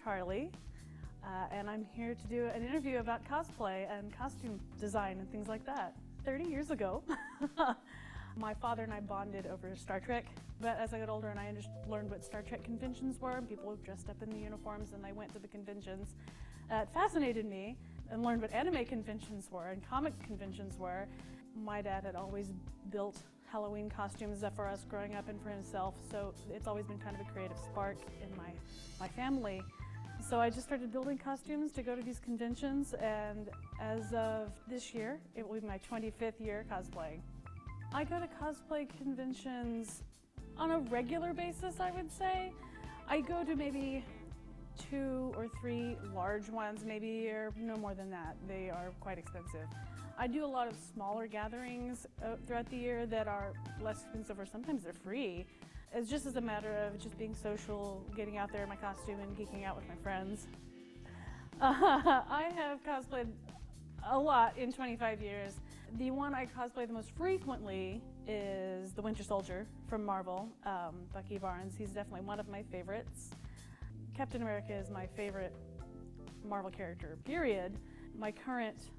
Charli, and I'm here to do an interview about cosplay and costume design and things like that. 30 years ago, my father and I bonded over Star Trek, but as I got older and I learned what Star Trek conventions were, and people dressed up in the uniforms and they went to the conventions, it fascinated me, and learned what anime conventions were and comic conventions were. My dad had always built Halloween costumes for us growing up and for himself, so it's always been kind of a creative spark in my family. So I just started building costumes to go to these conventions, and as of this year, it will be my 25th year cosplaying. I go to cosplay conventions on a regular basis, I would say. I go to maybe 2 or 3 large ones, maybe a year, no more than that. They are quite expensive. I do a lot of smaller gatherings throughout the year that are less expensive, or sometimes they're free. It's just as a matter of just being social, getting out there in my costume and geeking out with my friends. I have cosplayed a lot in 25 years. The one I cosplay the most frequently is the Winter Soldier from Marvel, Bucky Barnes. He's definitely one of my favorites. Captain America is my favorite Marvel character, period. My current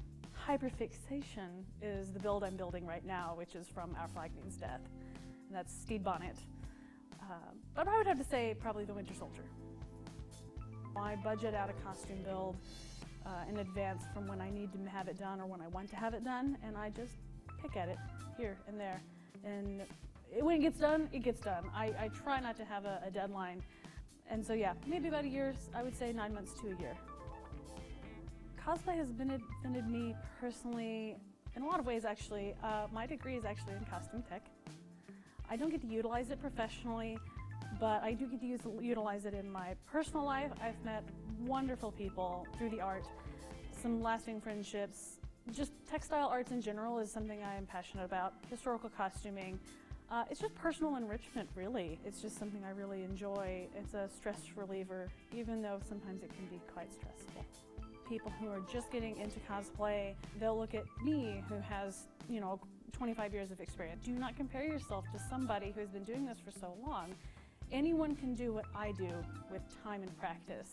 hyperfixation is the build I'm building right now, which is from Our Flag Means Death, and that's Stede Bonnet. But I would have to say probably the Winter Soldier. I budget out a costume build in advance from when I need to have it done or when I want to have it done, and I just pick at it here and there. And when it gets done, it gets done. I try not to have a deadline. And so yeah, maybe about a year, I would say 9 months to a year. Cosplay has benefited me personally in a lot of ways, actually. My degree is actually in costume tech. I don't get to utilize it professionally, but I do get to utilize it in my personal life. I've met wonderful people through the art, some lasting friendships. Just textile arts in general is something I am passionate about. Historical costuming. It's just personal enrichment, really. It's just something I really enjoy. It's a stress reliever, even though sometimes it can be quite stressful. People who are just getting into cosplay, they'll look at me who has, 25 years of experience. Do not compare yourself to somebody who's been doing this for so long. Anyone can do what I do with time and practice.